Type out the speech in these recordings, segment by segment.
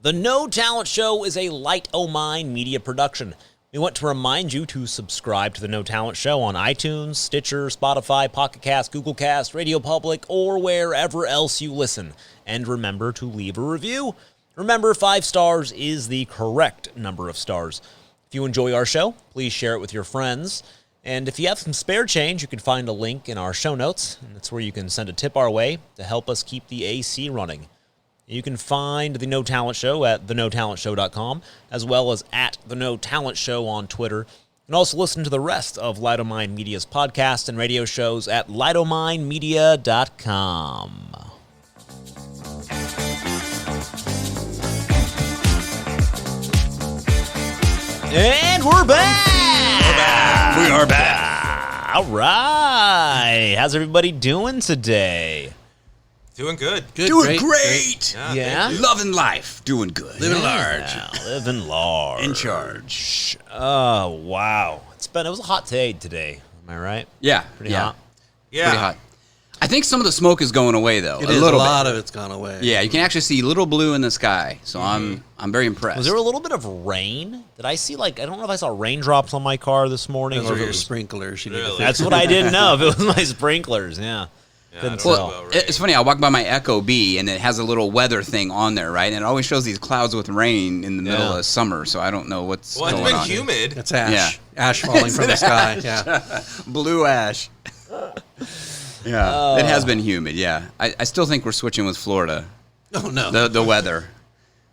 The No Talent Show is a Light O' Mine media production. We want to remind you to subscribe to The No Talent Show on iTunes, Stitcher, Spotify, Pocket Cast, Google Cast, Radio Public, or wherever else you listen. And remember to leave a review. Remember, 5 stars is the correct number of stars. If you enjoy our show, please share it with your friends. And if you have some spare change, you can find a link in our show notes. And that's where you can send a tip our way to help us keep the AC running. You can find The No Talent Show at thenotalentshow.com, as well as at The No Talent Show on Twitter. And also listen to the rest of Light O' Mine Media's podcasts and radio shows at lightominemedia.com. And we're back! We are back. All right. How's everybody doing today? Doing good. Doing great. Yeah? Loving life. Doing good. Living large. Living large. In charge. Oh, wow. It was a hot day today. Am I right? Yeah. Pretty hot. Yeah. Pretty hot. I think some of the smoke is going away, though. A lot of it's gone away. Yeah, you can actually see little blue in the sky, so I'm very impressed. Was there a little bit of rain? Did I see, I don't know if I saw raindrops on my car this morning. Those or are if it your was, sprinklers. Really? that's what I didn't know, if it was my sprinklers, yeah. Couldn't tell. Well, it's funny. I walk by my Echo Bee, and it has a little weather thing on there, right? And it always shows these clouds with rain in the middle of summer, so I don't know what's going on. Well, it's been humid. It's ash. Yeah. Ash falling from the sky. Yeah. Blue ash. Yeah, it has been humid, yeah. I still think we're switching with Florida. Oh, no. The weather.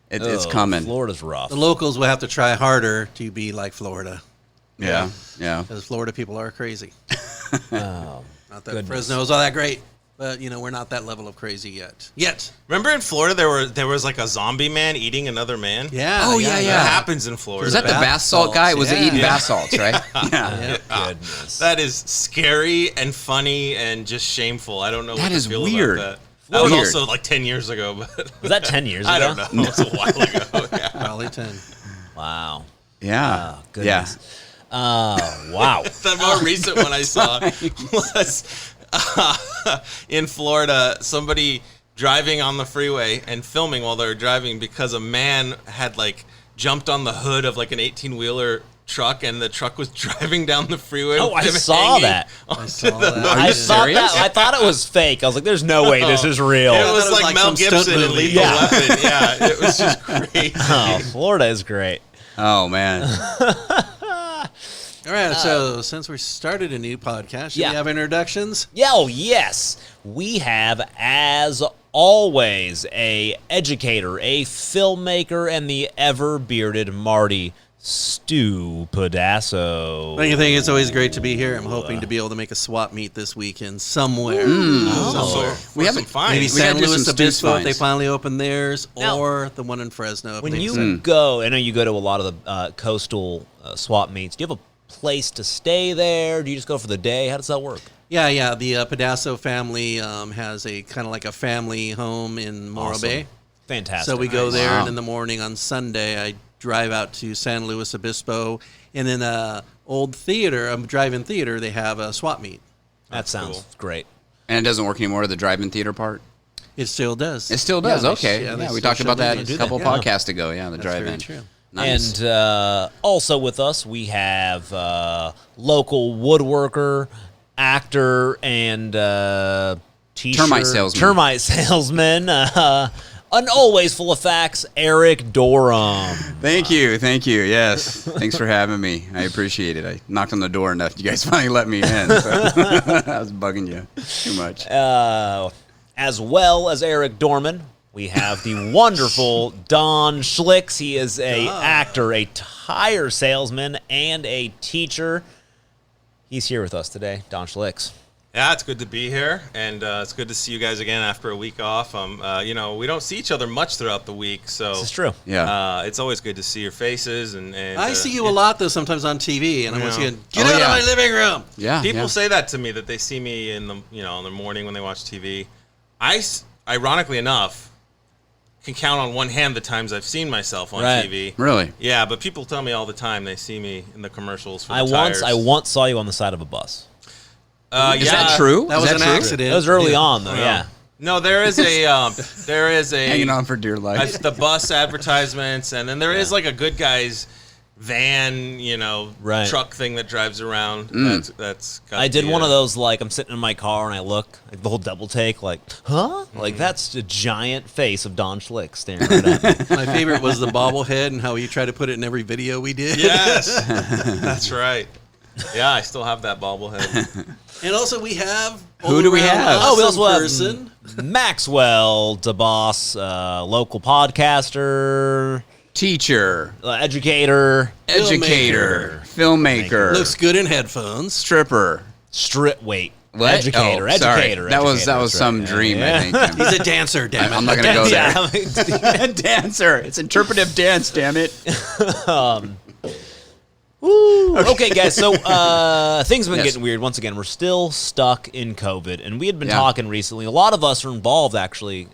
It's coming. Florida's rough. The locals will have to try harder to be like Florida. Yeah. Because Florida people are crazy. Oh, Not that goodness. Fresno is all that great, but, we're not that level of crazy yet. Remember in Florida there was like a zombie man eating another man? Yeah. Oh, yeah. That happens in Florida. Was that the Bath bath salt guy? salts, Was it yeah. eating bath salts, right? Yeah. Goodness. That is scary and funny and just shameful. I don't know what That to is feel weird. about that. That was Weird. also like 10 years ago. But Was that 10 years ago? I don't know. It was a while ago. Yeah. Probably 10. Wow. Yeah. Oh, goodness. Wow. The more recent one I saw was in Florida, somebody driving on the freeway and filming while they were driving because a man had jumped on the hood of an 18-wheeler truck, and the truck was driving down the freeway. Oh, with I him saw hanging that. I saw that. I thought it was fake. I was like, there's no way this is real. It was it was like like Mel some stunt Gibson in movie. Lethal Yeah. Weapon. Yeah, it was just crazy. Oh, Florida is great. Oh, man. All right, so since we started a new podcast, should Yeah. we have introductions? Yes. We have, as always, a educator, a filmmaker, and the ever-bearded Marty Stu Pedasso. Thank you. It's always great to be here. I'm hoping to be able to make a swap meet this weekend somewhere. So, We haven't- some fines. Maybe We San gotta do Luis some Obispo if they fines. finally open theirs, Now- or the one in Fresno. if When they you decide. go, I know you go to a lot of the coastal swap meets. Do you have a place to stay there? Do you just go for the day? How does that work? Yeah. The Pedasso family has a kind of like a family home in Morro Awesome. Bay. Fantastic. So we go there, Wow. and in the morning on Sunday, I drive out to San Luis Obispo, and in a old theater, a drive-in theater, they have a swap meet. That sounds cool. great. And it doesn't work anymore, the drive-in theater part? It still does. It still does, Yeah, they- okay. they Yeah, still we talked show about that they a do couple yeah. podcasts ago, the That's drive-in. very true. Nice. And also with us, we have local woodworker, actor, and t-shirt Termite salesman. And always full of facts, Eric Dorham. Thank you, yes. Thanks for having me. I appreciate it. I knocked on the door enough. You guys finally let me in. So. I was bugging you too much. As well as Eric Dorman, we have the wonderful Don Schlicks. He is a actor, a tire salesman, and a teacher. He's here with us today, Don Schlicks. Yeah, it's good to be here, and it's good to see you guys again after a week off. We don't see each other much throughout the week, so This is true. Yeah. it's always good to see your faces. And I see you a lot, though, sometimes on TV, and I'm always Yeah. saying, get out of my living room. Yeah. People yeah. say that to me, that they see me in the in the morning when they watch TV. Ironically enough, can count on one hand the times I've seen myself on Right. TV. Really? Yeah, but people tell me all the time they see me in the commercials for the I tires. once saw you on the side of a bus. Is that true? That was Is an true? accident. That was early Yeah. on, though. Well, Yeah. No, there is a Hanging on for dear life. the bus advertisements, and then there is like a Good Guys van, Right. truck thing that drives around. That's got I did the, one of those, like, I'm sitting in my car and I look, like, the whole double take, like, huh? Like, that's a giant face of Don Schlick staring right at me. My favorite was the bobblehead and how you try to put it in every video we did. Yes, that's right. Yeah, I still have that bobblehead. And also we have Who do we have? Oh, we also person. have Maxwell DeBoss, local podcaster, Teacher, educator, filmmaker, Looks good in headphones. stripper. Wait. What? Educator, Oh, sorry. educator. That was that's some right. dream, Yeah. I think. He's a dancer, damn it. I'm not going to go there. Yeah. Dancer. It's interpretive dance, damn it. Woo. Okay, guys. So things have been getting weird. Once again, we're still stuck in COVID, and we had been talking recently. A lot of us are involved, actually,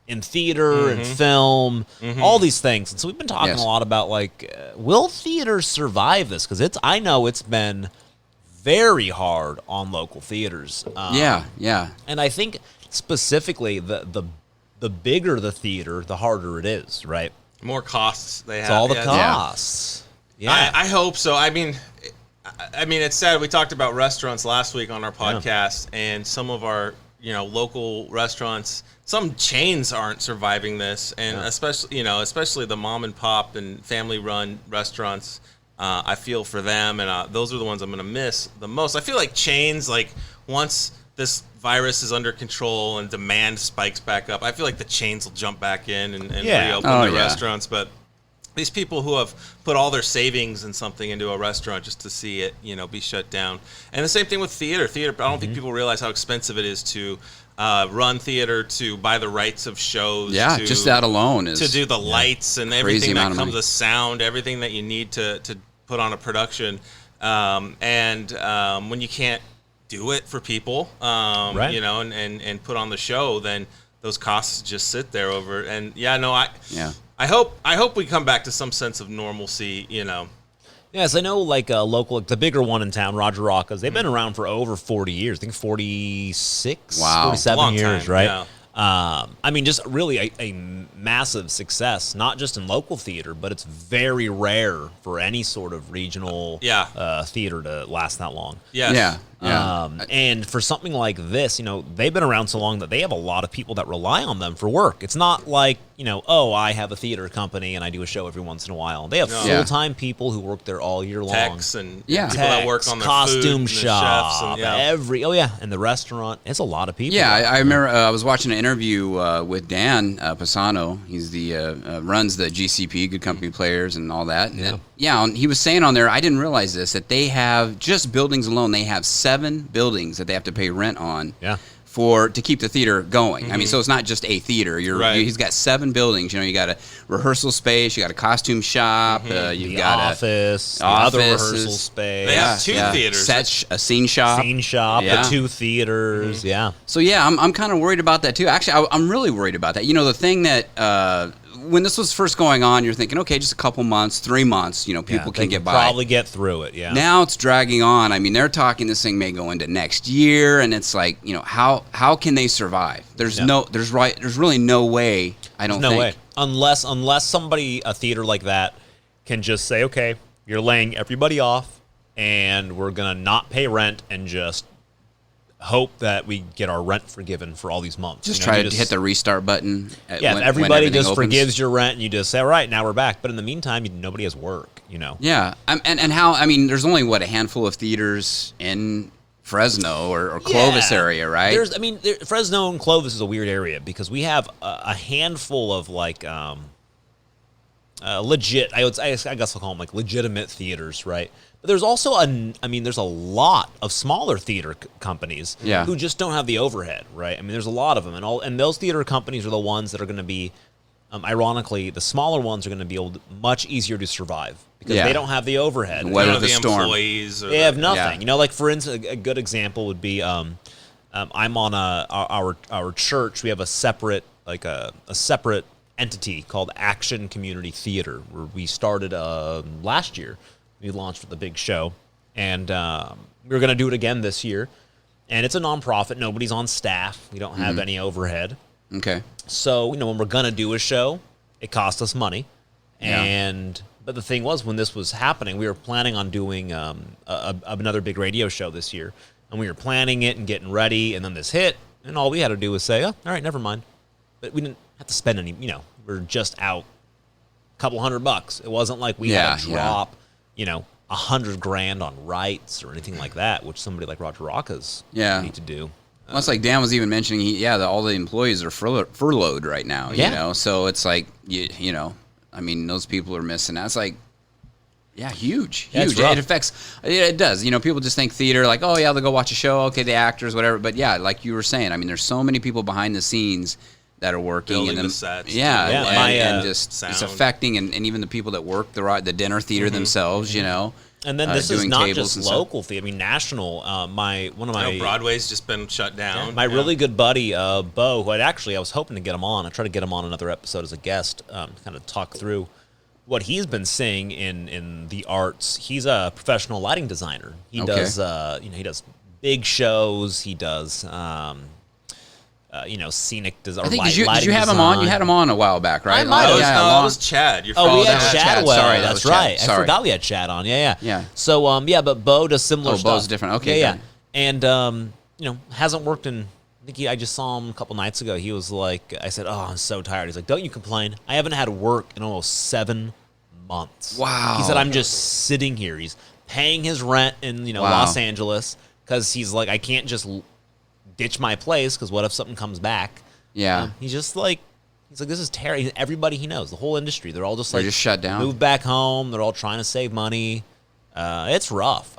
in theater and film, all these things. And so we've been talking a lot about, like, will theaters survive this? Because I know it's been very hard on local theaters. Yeah. And I think specifically the bigger the theater, the harder it is, right? More costs they have. It's all the yeah. costs. Yeah. I hope so. I mean, it's sad. We talked about restaurants last week on our podcast, and some of our local restaurants, some chains aren't surviving this, and especially the mom and pop and family run restaurants. I feel for them, and those are the ones I'm going to miss the most. I feel like chains, like once this virus is under control and demand spikes back up, I feel like the chains will jump back in and reopen their restaurants, but these people who have put all their savings in something into a restaurant just to see it, be shut down. And the same thing with theater. I don't think people realize how expensive it is to run theater, to buy the rights of shows. Yeah, just that alone is to do the lights and everything that comes with sound, everything that you need to put on a production. When you can't do it for people, and put on the show, then those costs just sit there over. And I hope we come back to some sense of normalcy, Yes, I know, like, the bigger one in town, Roger Rocca's, they've been around for over 40 years. I think 46, 47 Long years, time, right? yeah. Just really a massive success, not just in local theater, but it's very rare for any sort of regional theater to last that long. Yes. Yeah. And for something like this, they've been around so long that they have a lot of people that rely on them for work. It's not like, I have a theater company and I do a show every once in a while. They have full-time people who work there all year long. Techs and people Techs, that work on their costume food and shop, the chefs and, and the restaurant. It's a lot of people. Yeah, I remember I was watching an interview with Dan Pisano. He's the runs the GCP, Good Company Players, and all that. And he was saying on there, I didn't realize this, that they have, just buildings alone, they have 7 buildings that they have to pay rent on. Yeah. To keep the theater going. I mean, so it's not just a theater. He's got 7 buildings. You got a rehearsal space, you got a costume shop, you've got office, the other rehearsal space. They have 2 theaters. A scene shop. The 2 theaters. So I'm kind of worried about that too. Actually, I'm really worried about that. The thing that when this was first going on, you're thinking, okay, just a couple months, 3 months, people can get by. Probably get through it, Now it's dragging on. I mean, they're talking this thing may go into next year, and it's like, how can they survive? There's really no way, I don't think. No way. Unless somebody, a theater like that, can just say, okay, you're laying everybody off, and we're going to not pay rent and just hope that we get our rent forgiven for all these months. Just try to hit the restart button. If everybody just forgives your rent and you just say, all right, now we're back. But in the meantime, nobody has work, Yeah. And how, there's only, a handful of theaters in Fresno or Clovis area, right? Fresno and Clovis is a weird area because we have a handful of, like, legit, I guess I'll call them, like, legitimate theaters, right? But there's also there's a lot of smaller theater companies who just don't have the overhead, right? There's a lot of them, and those theater companies are the ones that are going to be, ironically, the smaller ones are going to be much easier to survive because they don't have the overhead. Weather the storm. Employees. They have nothing. Like, for instance, a good example would be, I'm on our church. We have a separate separate entity called Action Community Theater, where we started last year. We launched with a big show, and we were going to do it again this year. and it's a nonprofit. Nobody's on staff. We don't have any overhead. Okay. So, when we're going to do a show, it costs us money. Yeah. But the thing was, when this was happening, we were planning on doing another big radio show this year. And we were planning it and getting ready, and then this hit, and all we had to do was say, oh, all right, never mind. But we didn't have to spend any, we're just out a couple $100. It wasn't like we had to drop, $100,000 on rights or anything like that, which somebody like Roger Rocca's need to do. Well, it's like Dan was even mentioning, all the employees are furloughed right now, so it's like, those people are missing out. It's like, huge. It affects, it does. People just think theater, like, oh, they'll go watch a show, okay, the actors, whatever. But, like you were saying, there's so many people behind the scenes that are working. Building and the sets. And just sound. it's affecting, and even the people that work the dinner theater themselves, And then this is doing not tables just and local theater. National. Broadway's just been shut down. My really good buddy, Bo, who I was hoping to get him on. I tried to get him on another episode as a guest, kind of talk through what he's been seeing in the arts. He's a professional lighting designer. He does, he does big shows. He does, scenic design. I think did you have him on? You had him on a while back, right? I might have. That was Chad. We had Chad. Sorry, that's was right. Chad. I forgot we had Chad on. Yeah. So, but Bo does similar stuff. Bo's different. Okay, yeah. good. And hasn't worked in. I think I just saw him a couple nights ago. He was like, I said, "Oh, I'm so tired." He's like, "Don't you complain? I haven't had work in almost 7 months." Wow. He said, "I'm just sitting here." He's paying his rent in Los Angeles because he's like, I can't just ditch my place because what if something comes back? Yeah. He's like, this is terrible. Everybody he knows, the whole industry, they're all They're just shut down. Move back home. They're all trying to save money. It's rough.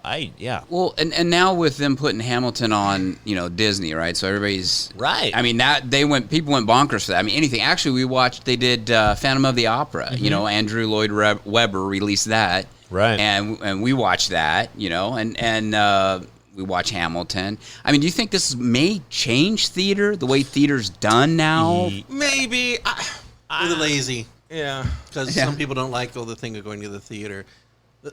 Well, and now with them putting Hamilton on, Disney, right? So everybody's right. People went bonkers for that. Anything. Actually, they did Phantom of the Opera. Andrew Lloyd Webber released that, right? And we watched that, and we watch Hamilton. Do you think this may change theater, the way theater's done now? Maybe. We're lazy. Yeah. Because some people don't like the thing of going to the theater.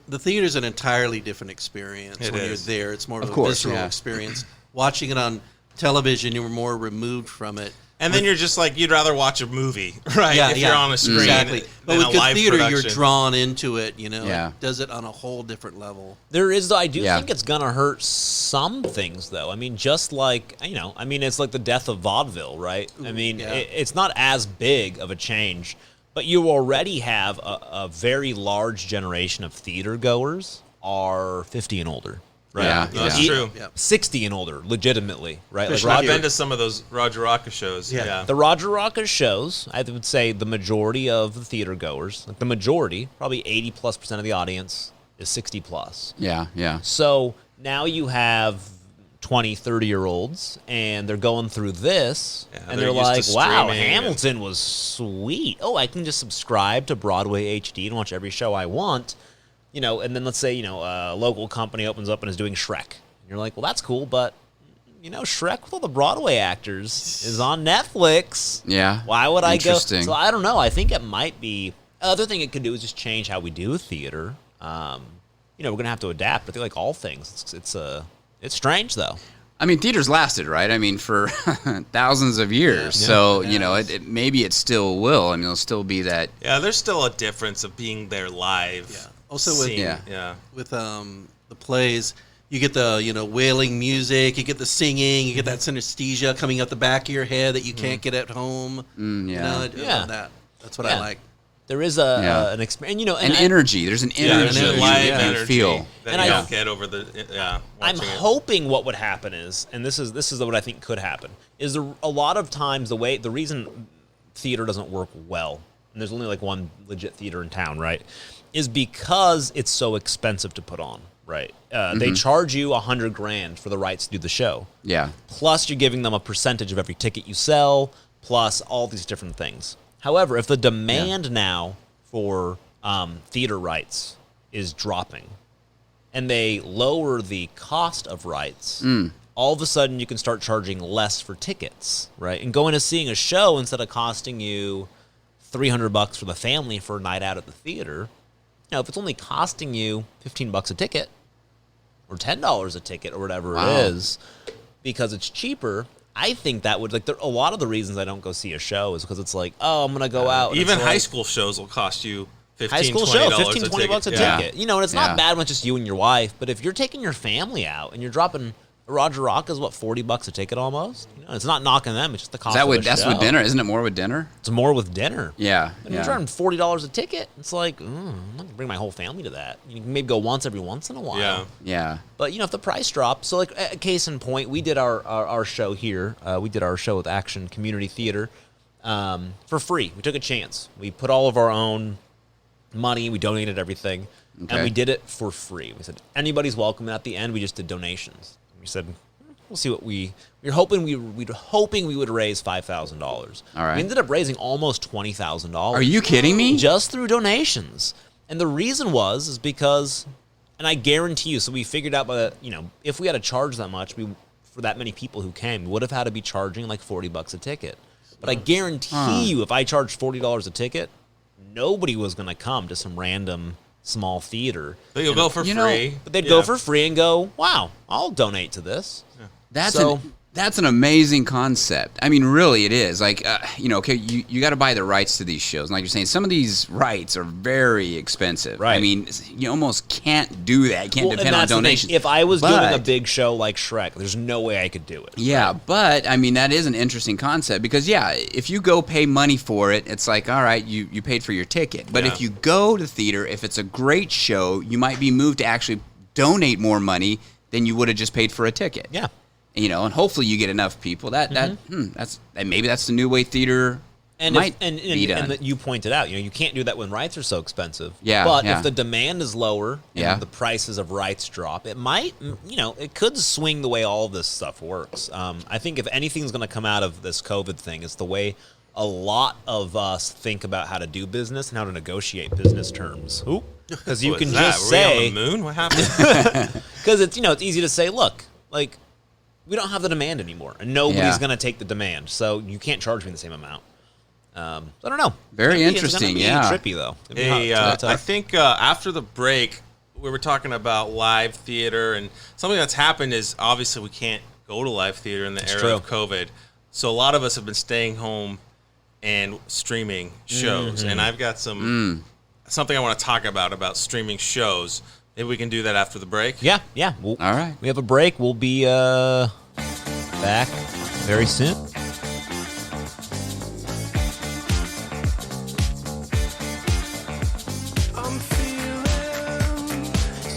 The theater is an entirely different experience when you're there. It's more of a visceral experience. Watching it on television, you're more removed from it. And then you're just like, you'd rather watch a movie, right? Yeah, if you're on a screen. Exactly. But with good theater, production. you're drawn into it, Yeah. It does it on a whole different level. I do think it's going to hurt some things, though. Just like, it's like the death of vaudeville, right? It's not as big of a change, but you already have a very large generation of theater goers are 50 and older. Right. Yeah, that's true. 60 and older, legitimately, right? I've been to some of those Roger Rocca shows. Yeah. The Roger Rocca shows, I would say the majority of the theater goers, like the majority, probably 80+% of the audience is 60+. Yeah. So now you have 20, 30-year-olds, and they're going through this, and they're like, wow, Hamilton was sweet. Oh, I can just subscribe to Broadway HD and watch every show I want. And then let's say, a local company opens up and is doing Shrek. And you're like, well, that's cool, but, Shrek with all the Broadway actors is on Netflix. Yeah. Why would I go? Interesting. So I don't know. I think it might be. Other thing it could do is just change how we do theater. We're going to have to adapt. I think like all things, it's strange, though. Theater's lasted, right? For thousands of years. Yeah. So, maybe it still will. There'll still be that. Yeah, there's still a difference of being there live. Yeah. Also with with the plays, you get the wailing music, you get the singing, you get that synesthesia coming out the back of your head that you can't get at home. I love that. That's what I like. There is an experience, and energy. There's an energy, live you energy feel that you don't get over the. I'm hoping what would happen is, and this is what I think could happen, is a lot of times the reason theater doesn't work well, and there's only like one legit theater in town, right? Is because it's so expensive to put on, right? They charge you $100,000 for the rights to do the show. Yeah. Plus, you're giving them a percentage of every ticket you sell, plus all these different things. However, if the demand now for theater rights is dropping, and they lower the cost of rights, all of a sudden you can start charging less for tickets, right? And going to seeing a show instead of costing you $300 for the family for a night out at the theater. If it's only costing you $15 a ticket or $10 a ticket or whatever it is, because it's cheaper. I think that would a lot of the reasons I don't go see a show is because it's like, oh, I'm gonna go out. And even high school shows will cost you $15, high school $20 show, $15, $20 a Yeah. ticket. You know, and it's not bad when it's just you and your wife. But if you're taking your family out and you're dropping Roger Rock is what, $40 a ticket almost. You know, it's not knocking them; it's just the cost. That's with dinner, isn't it? More with dinner? It's more with dinner. Yeah, And you're charging $40 a ticket. It's like, I'm not gonna bring my whole family to that. You can maybe go every once in a while. Yeah. But if the price drops, so like a case in point, we did our show here. We did our show with Action Community Theater for free. We took a chance. We put all of our own money. We donated everything, and we did it for free. We said anybody's welcome. And at the end, we just did donations. We said we'll see what we were hoping we would raise $5,000. All right. We ended up raising almost $20,000. Are you kidding me? Just through donations. And the reason is because, and I guarantee you, so we figured out if we had to charge that much, for that many people who came, we would have had to be charging like $40 a ticket. But I guarantee you, if I charged $40 a ticket, nobody was going to come to some random small theater. But you'll go for free. But they'd go for free and go, wow, I'll donate to this. Yeah. That's an amazing concept. I mean, really, it is. Like, okay, you got to buy the rights to these shows. And like you're saying, some of these rights are very expensive. Right. I mean, you almost can't do that. You can't depend on donations. If I was doing a big show like Shrek, there's no way I could do it. Yeah, right? But, I mean, that is an interesting concept because, if you go pay money for it, it's like, all right, you paid for your ticket. But if you go to theater, if it's a great show, you might be moved to actually donate more money than you would have just paid for a ticket. Yeah. And hopefully you get enough people. Maybe that's the new way theater might be done. And you pointed out, you can't do that when rights are so expensive. Yeah. But if the demand is lower and the Yeah. prices of rights drop, it might, it could swing the way all of this stuff works. I think if anything's going to come out of this COVID thing, it's the way a lot of us think about how to do business and how to negotiate business terms. Because you can just say, on the moon? What happened? because it's easy to say, look, like, we don't have the demand anymore, and nobody's going to take the demand, so you can't charge me the same amount. I don't know. Very interesting, it's gonna be trippy, though. I think after the break, we were talking about live theater, and something that's happened is obviously we can't go to live theater in the era of COVID. So a lot of us have been staying home and streaming shows, and I've got something I want to talk about streaming shows. Maybe we can do that after the break. Yeah. All right. We have a break. We'll be back very soon.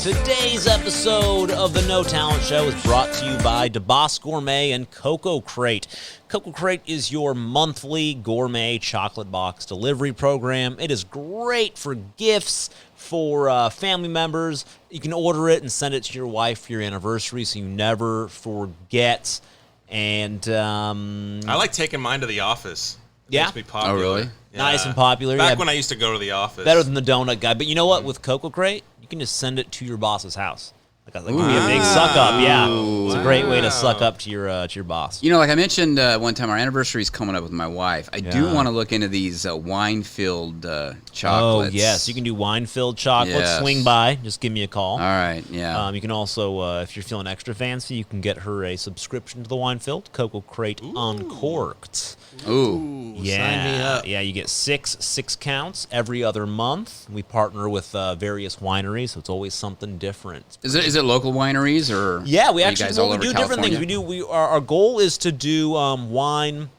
Today's episode of the No Talent Show is brought to you by DeBoss Gourmet and Cocoa Crate. Cocoa Crate is your monthly gourmet chocolate box delivery program. It is great for gifts, for family members. You can order it and send it to your wife for your anniversary so you never forget. And I like taking mine to the office. It makes me popular. Oh, really? Yeah. Nice and popular. Back when I used to go to the office. Better than the donut guy. But you know what? With Cocoa Crate, you can just send it to your boss's house. Like give me a big suck up. Yeah, it's a great way to suck up to your boss. Like I mentioned one time, our anniversary is coming up with my wife. I do want to look into these wine-filled chocolates. Oh yes, you can do wine-filled chocolates. Yes. Swing by, just give me a call. All right, yeah. You can also, if you're feeling extra fancy, you can get her a subscription to the wine-filled Cocoa Crate Uncorked. Ooh. Yeah, sign me up. Yeah, you get six counts every other month. We partner with various wineries, so it's always something different. Is it local wineries or? Yeah, we are actually you guys all over do different things. California? Our goal is to do wine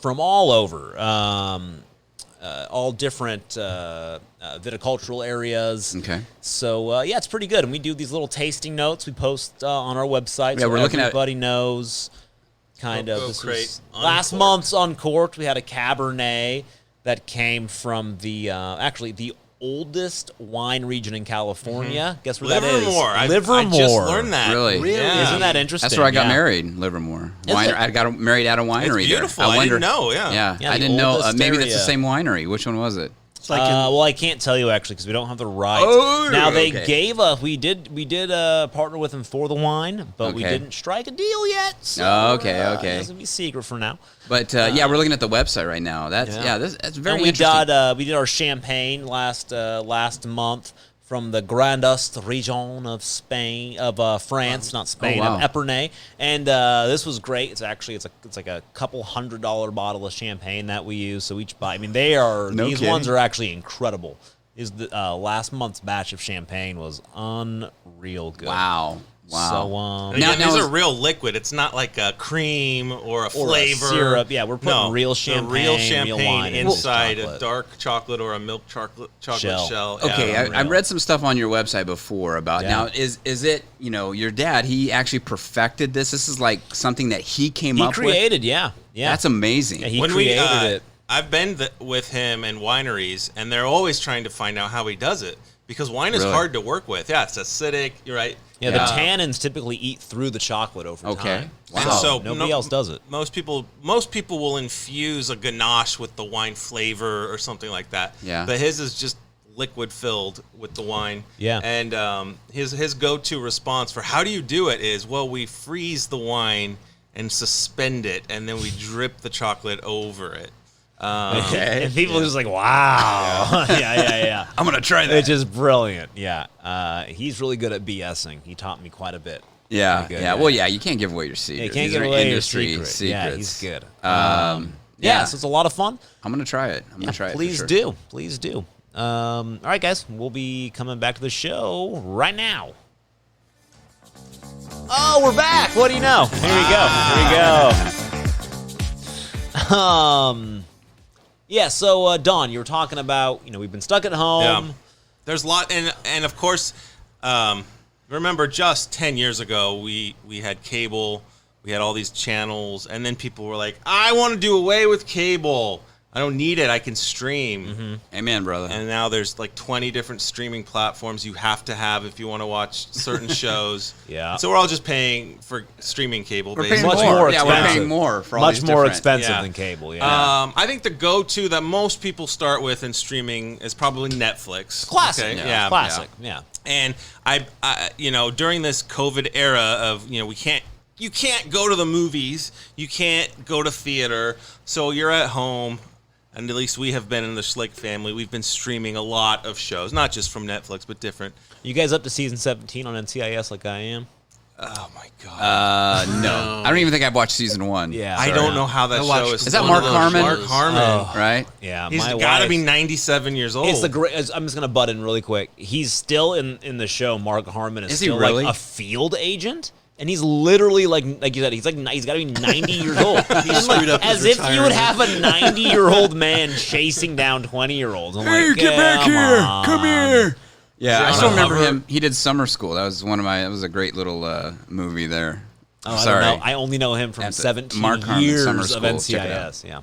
from all over, all different viticultural areas. Okay. So it's pretty good, and we do these little tasting notes. We post on our website. Yeah, so we're looking at. Everybody knows. Kind of. This Crate was last month's Uncorked. We had a Cabernet that came from the oldest wine region in California. Guess where that is? Livermore. I just learned that. Really? Yeah. Isn't that interesting? That's where I got married, Livermore. I got married at a winery. It's beautiful. There. I didn't know. Yeah. Yeah, I the didn't know. oldest Maybe that's the area. same winery. Which one was it? It's like Well, I can't tell you actually because we don't have the rights. Oh, now they okay. gave us. We did partner with them for the wine, but we Okay. didn't strike a deal yet. So, Okay. It's gonna be secret for now. But we're looking at the website right now. That's very And we interesting. we did our champagne last month from the Grand Est region of Spain, of France, not Spain, of Epernay, and this was great. It's like a couple $100 bottle of champagne that we use. So each buy, I mean, these ones are actually incredible. The last month's batch of champagne was unreal good. Wow. So these are real liquid. It's not like a cream or a flavor. A syrup. Yeah, we're putting real champagne, real wine inside a dark chocolate or a milk chocolate shell. Okay, I read some stuff on your website before about now. Is it, your dad? He actually perfected this. This is like something that he came up with. He created, yeah. That's amazing. Yeah, he created it. I've been with him in wineries, and they're always trying to find out how he does it because wine is hard to work with. Yeah, it's acidic. You're right. Yeah, the tannins typically eat through the chocolate over time. Wow. So nobody else does it. Most people will infuse a ganache with the wine flavor or something like that. Yeah. But his is just liquid filled with the wine. Yeah. And his go-to response for how do you do it is, well, we freeze the wine and suspend it, and then we drip the chocolate over it. Okay. And people are just like, wow. Yeah. I'm going to try that. It's just brilliant. Yeah. He's really good at BSing. He taught me quite a bit. Yeah. Well, you can't give away your secrets. You can't give away your secrets. Yeah, he's good. So it's a lot of fun. I'm going to try it. Please do. Please do. All right, guys. We'll be coming back to the show right now. Oh, we're back. What do you know? Here we go. Yeah, so Don, you were talking about, we've been stuck at home. Yeah. There's a lot, and of course, remember just 10 years ago, we had cable, we had all these channels, and then people were like, I want to do away with cable. I don't need it. I can stream. Mm-hmm. Amen, brother. And now there's like 20 different streaming platforms you have to have if you want to watch certain shows. Yeah. So we're all just paying for streaming cable. We're paying more. Yeah, we're paying more for all these much more expensive than cable. Yeah. I think the go-to that most people start with in streaming is probably Netflix. Classic. Okay? Yeah. Classic. Yeah. And I during this COVID era of you can't go to the movies, you can't go to theater, so you're at home. And at least we have been in the Schlick family. We've been streaming a lot of shows, not just from Netflix, but different. You guys up to season 17 on NCIS like I am? Oh, my God. No. I don't even think I've watched season 1. Yeah. I don't know how that show is. Is that Mark Harmon? Mark Harmon. Right? Yeah. He's got to be 97 years old. It's I'm just going to butt in really quick. He's still in the show. Mark Harmon is still really? like a field agent. And he's literally like you said, he's got to be 90 years old. He's like, as if you would have a 90-year-old man chasing down 20-year-olds. Hey, get back here! Come here! Yeah, I still remember him. He did Summer School. That was that was a great little movie there. Oh, sorry. I don't know. I only know him from 17 years of NCIS. Yeah.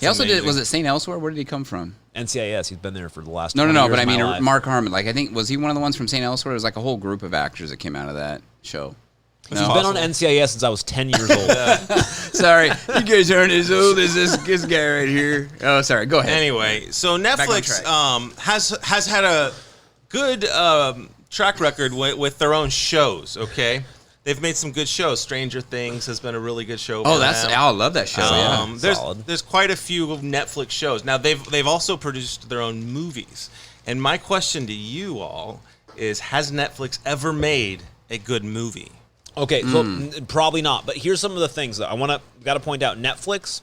He also did. Was it St. Elsewhere? Where did he come from? NCIS. He's been there for the last. No. But I mean, Mark Harmon. Like, I think was he one of the ones from St. Elsewhere? It was like a whole group of actors that came out of that show. He's been on NCIS since I was 10 years old. Sorry, you guys aren't as old as this guy right here. Oh, sorry. Go ahead. Anyway, so Netflix has had a good track record with their own shows. Okay, they've made some good shows. Stranger Things has been a really good show. I love that show. There's quite a few Netflix shows. Now they've also produced their own movies. And my question to you all is: has Netflix ever made a good movie? Okay, so probably not. But here's some of the things that got to point out. Netflix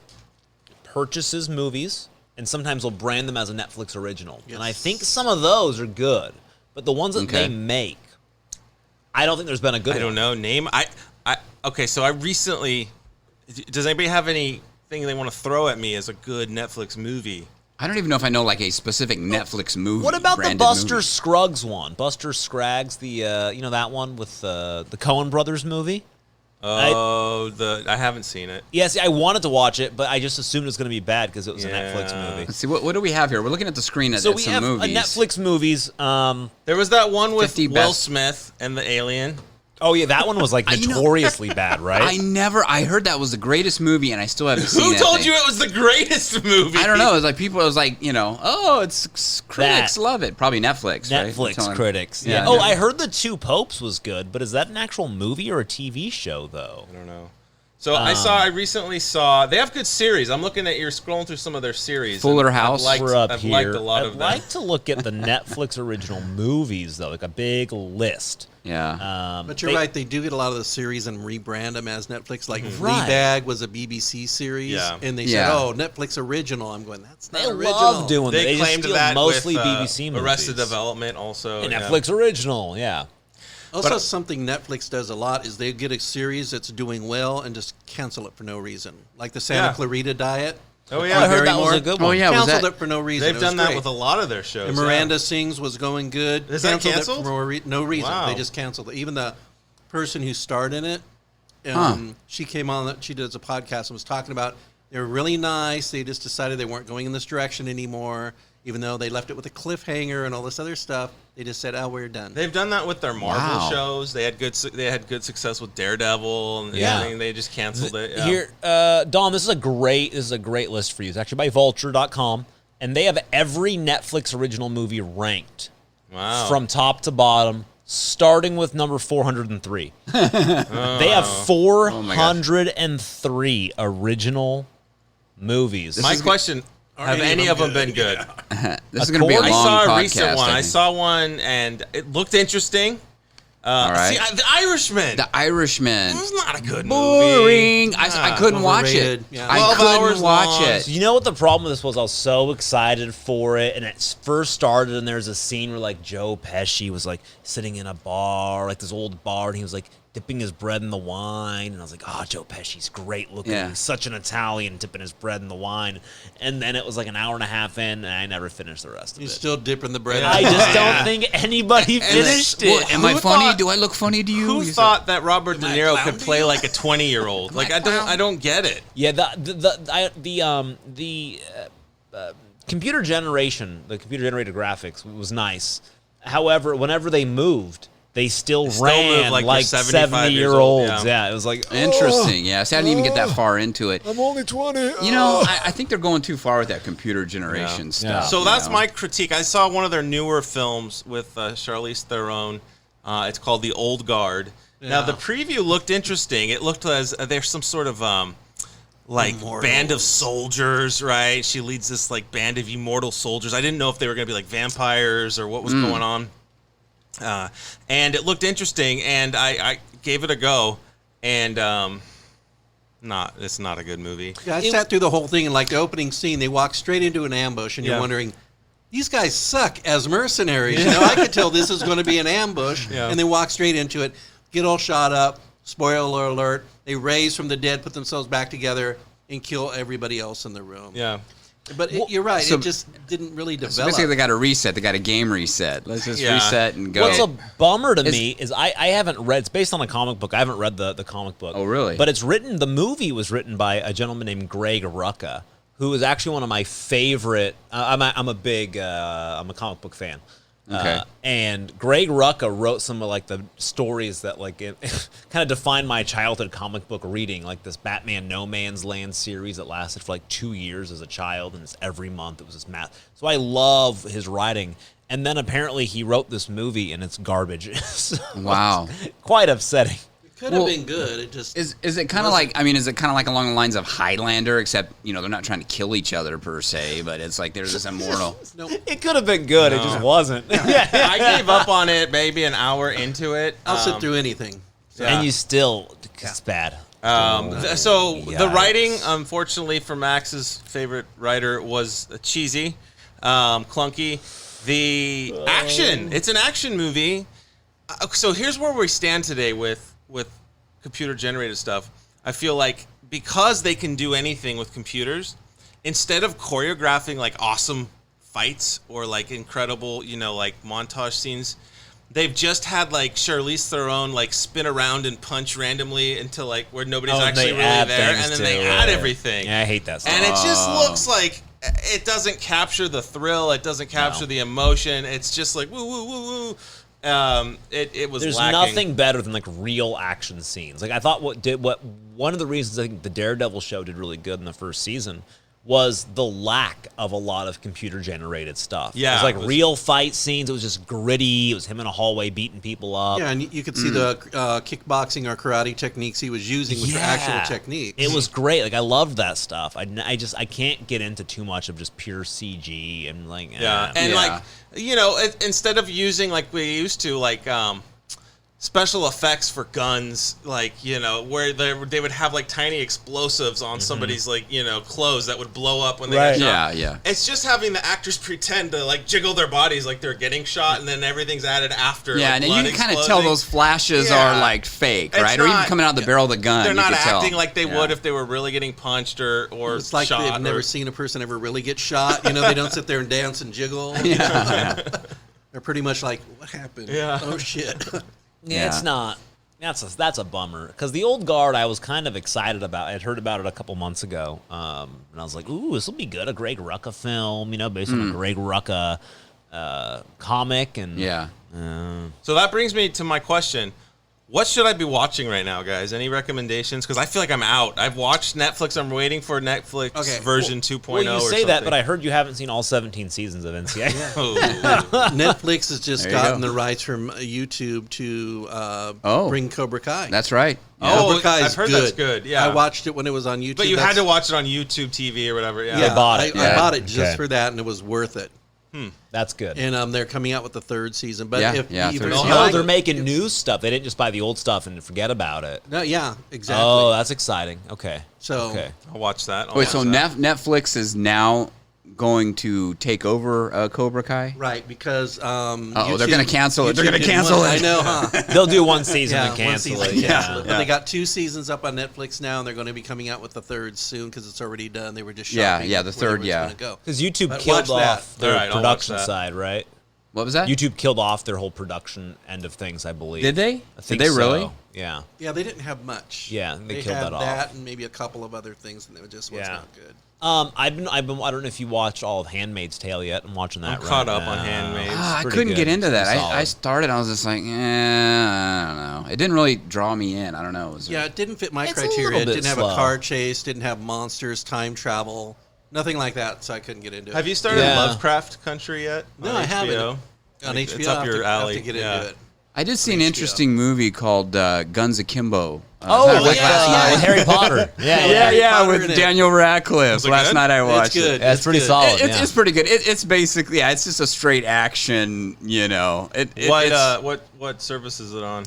purchases movies and sometimes will brand them as a Netflix original. Yes. And I think some of those are good. But the ones that they make, I don't think there's been a good one. I don't know. Name? Okay, so I recently... Does anybody have anything they want to throw at me as a good Netflix movie? I don't even know if I know like a specific Netflix movie. What about the Buster Scruggs one? Buster Scruggs, the that one with the Coen Brothers movie? I haven't seen it. Yes, I wanted to watch it, but I just assumed it was going to be bad because it was a Netflix movie. Let's see, what do we have here? We're looking at the screen at some movies. So we have Netflix movies. There was that one with Will Smith and the alien. Oh, yeah, that one was like notoriously bad, right? I heard that was the greatest movie, and I still haven't seen it. Who told you it was the greatest movie? I don't know. It was like, it's critics love it. Probably Netflix, right? Netflix critics. Yeah. I heard The Two Popes was good, but is that an actual movie or a TV show, though? I don't know. So I recently saw, they have good series. I'm looking at, you're scrolling through some of their series. Fuller House. We're up I've here. liked a lot of them. I'd like to look at the Netflix original movies, though, like a big list. Yeah. But you're right, they do get a lot of the series and rebrand them as Netflix. Like Fleabag was a BBC series, and they said, "Oh, Netflix original." I'm going, "That's not original." They love doing that. They claimed just that mostly with, BBC movies. Arrested Development also. And Netflix original, Also, something Netflix does a lot is they get a series that's doing well and just cancel it for no reason. Like the Santa Clarita Diet. Oh, yeah. I heard that was a good one. Oh, yeah. Canceled it for no reason. They've done that with a lot of their shows. And Miranda Sings was going good. Is that canceled? It for no reason. Wow. They just canceled it. Even the person who starred in it, she came on, she does a podcast and was talking about they were really nice. They just decided they weren't going in this direction anymore. Even though they left it with a cliffhanger and all this other stuff, they just said, "Oh, we're done." They've done that with their Marvel shows. They had good success with Daredevil, and everything. They just canceled it. Yeah. Here, Dom, this is a great list for you. It's actually by Vulture.com, and they have every Netflix original movie ranked from top to bottom, starting with number 403. They have 403 original movies. My question. Have any of them been good? This is going to be a long podcast. I saw a recent one. I saw one, and it looked interesting. All right. See, The Irishman. The Irishman. It was not a good Boring. movie. I couldn't watch it. Yeah. I couldn't watch it. You know what the problem with this was? I was so excited for it, and it first started, and there's a scene where like Joe Pesci was like sitting in a bar, like this old bar, and he was like dipping his bread in the wine, and I was like, "Oh, Joe Pesci's great looking. He's such an Italian, dipping his bread in the wine." And then it was like an hour and a half in, and I never finished the rest of it. He's still dipping the bread. I just don't think anybody finished it. Well, am I funny? Do I look funny to you? Who thought that Robert De Niro could play like a 20-year-old? Like I don't get it. Yeah, the computer generation, the computer generated graphics was nice. However, whenever they moved, they still ran moved like 70-year-olds. Yeah, it was like interesting. Yeah, so I didn't even get that far into it. I'm only 20. You know, I think they're going too far with that computer generation stuff. So that's my critique. I saw one of their newer films with Charlize Theron. It's called The Old Guard. Now, the preview looked interesting. It looked as there's some sort of like immortals. Band of soldiers, right? She leads this like band of immortal soldiers. I didn't know if they were going to be like vampires or what was going on. And it looked interesting, and I gave it a go, and it's not a good movie. Yeah, I sat through the whole thing, and like the opening scene, they walk straight into an ambush, and you're wondering, these guys suck as mercenaries. You know, I could tell this is going to be an ambush, and they walk straight into it, get all shot up. Spoiler alert: they raise from the dead, put themselves back together, and kill everybody else in the room. Yeah. But you're right. So- it just didn't really develop. So basically, they got a reset. They got a game reset. Let's just reset and go. What's a bummer to me is I haven't read. It's based on a comic book. I haven't read the comic book. Oh, really? But it's written. The movie was written by a gentleman named Greg Rucka, who is actually one of my favorite. I'm a comic book fan. Okay. And Greg Rucka wrote some of like the stories that like it kind of defined my childhood comic book reading, like this Batman No Man's Land series that lasted for like 2 years as a child, and it's every month. It was this math. So I love his writing. And then apparently he wrote this movie and it's garbage. So Wow. it's quite upsetting. Could have been good. It just Is it kind of like, I mean, is it kind of like along the lines of Highlander, except, you know, they're not trying to kill each other per se, but it's like there's this immortal. It could have been good. It just wasn't. I gave up on it maybe an hour into it. I'll sit through anything. And you still, it's bad. The writing, unfortunately, for Max's favorite writer was cheesy, clunky. The action, it's an action movie. So here's where we stand today with computer-generated stuff. I feel like because they can do anything with computers, instead of choreographing like awesome fights or like incredible, you know, like montage scenes, they've just had like Charlize Theron like spin around and punch randomly until like where nobody's actually really there, and then they add everything. Yeah, I hate that stuff. And it just looks like it doesn't capture the thrill. It doesn't capture the emotion. It's just like woo woo woo woo. It was There's lacking. nothing better than like real action scenes. Like I thought one of the reasons I think the Daredevil show did really good in the first season was the lack of a lot of computer-generated stuff. Yeah, it was real fight scenes. It was just gritty. It was him in a hallway beating people up. Yeah, and you could see the kickboxing or karate techniques he was using, which were actual techniques. It was great. Like, I loved that stuff. I can't get into too much of just pure CG and like like, you know, instead of using like we used to, like special effects for guns, like, you know, where they would have like tiny explosives on somebody's, like, you know, clothes that would blow up when they got shot. Yeah. It's just having the actors pretend to like jiggle their bodies like they're getting shot, and then everything's added after. Yeah, like, and you can kind of tell those flashes are like fake, right? Or even coming out the barrel of the gun. They're not acting tell. like they would if they were really getting punched or it's like shot. they've never seen a person ever really get shot. You know, they don't sit there and dance and jiggle. They're pretty much like, what happened? Yeah. Oh shit. Yeah, it's not. That's a bummer, because the old guard I was kind of excited about. I'd heard about it a couple months ago, and I was like, "Ooh, this will be good." A Greg Rucka film, you know, based on a Greg Rucka comic, and So that brings me to my question: what should I be watching right now, guys? Any recommendations? Because I feel like I'm out. I've watched Netflix. I'm waiting for Netflix version 2.0. Well, you or say something. that, but I heard you haven't seen all 17 seasons of NCA. Netflix has just gotten the rights from YouTube to bring Cobra Kai. That's right. Cobra Kai I've heard that's good. Yeah, I watched it when it was on YouTube. But you had to watch it on YouTube TV or whatever. Yeah, I bought it. I bought it just for that, and it was worth it. That's good. And they're coming out with the third season. But they're making new stuff. They didn't just buy the old stuff and forget about it. No, yeah, exactly. Oh, that's exciting. Okay. I'll watch that. Netflix is now going to take over Cobra Kai? Right, because they're going to cancel it. They're going to cancel it. I know, huh? They'll do one season and cancel it. But they got 2 seasons up on Netflix now, and they're going to be coming out with the third soon because it's already done. They were just shopping. the third, Because YouTube killed off their production side, right? What was that? YouTube killed off their whole production end of things, I believe. Did they? I think Did they really? So. Yeah. Yeah, they didn't have much. Yeah, they killed had that off. That and maybe a couple of other things, and it just was not good. I don't know if you watched all of Handmaid's Tale yet. I'm watching that. I'm caught up on Handmaid's. I couldn't get into that. I started. I was just like, I don't know. It didn't really draw me in. I don't know. It didn't fit my criteria. It didn't have a car chase. Didn't have monsters, time travel, nothing like that. So I couldn't get into it. Have you started Lovecraft Country yet? No, I haven't. On HBO, it's up your alley. I have to get into it. I did see an interesting movie called Guns Akimbo. With Harry Potter. With Daniel Radcliffe. Last night I watched it. Good. That's pretty solid. It's pretty good. It's basically it's just a straight action. You know. What service is it on?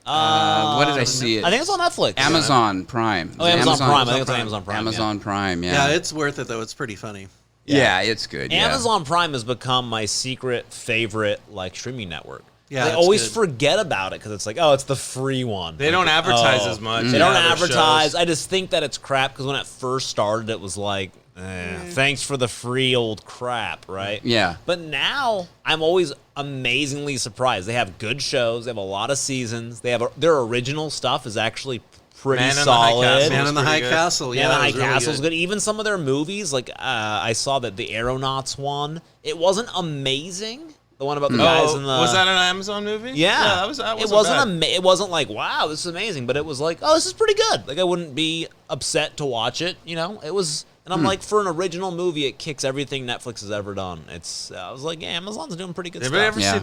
What did I see it? I think it's on Netflix. Amazon Prime. Oh, Amazon Prime. I think it's on Amazon Prime. Amazon Prime. Yeah, it's worth it though. It's pretty funny. Yeah, it's good. Amazon Prime has become my secret favorite streaming network. Yeah, I always forget about it because it's like, it's the free one. They don't advertise as much. They don't advertise. I just think that it's crap because when it first started, it was like, thanks for the free old crap, right? Yeah. But now I'm always amazingly surprised. They have good shows. They have a lot of seasons. They have their original stuff is actually pretty solid. Man in the High Castle. Man in the High Castle's good. Even some of their movies, like I saw that the Aeronauts one, it wasn't amazing. The one about the guys in the... Was that an Amazon movie? Yeah. It wasn't it wasn't like, wow, this is amazing, but it was like, this is pretty good. Like, I wouldn't be upset to watch it, you know? It was... And I'm like, for an original movie, it kicks everything Netflix has ever done. I was like, Amazon's doing pretty good stuff. Have you ever seen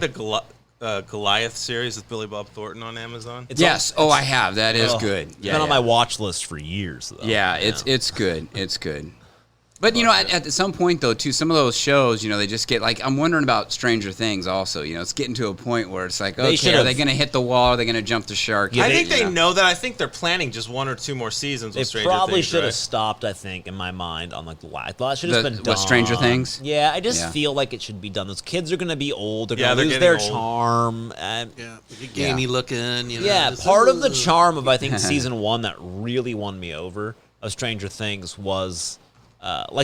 the Goliath series with Billy Bob Thornton on Amazon? I have. That is good. It's been on my watch list for years, though. Yeah, it's good. It's good. But, at some point, though, too, some of those shows, they just get, I'm wondering about Stranger Things also. It's getting to a point where it's like, okay, are they going to hit the wall? Are they going to jump the shark? I think they know that. I think they're planning just 1 or 2 more seasons with Stranger Things. They probably should have stopped, I think, in my mind, on, the last. I thought it should have been done. What, Stranger Things? Yeah, I just feel like it should be done. Those kids are going to be old. They're going to lose their charm. Gamey looking. Part of the charm of, I think, season 1 that really won me over of Stranger Things was...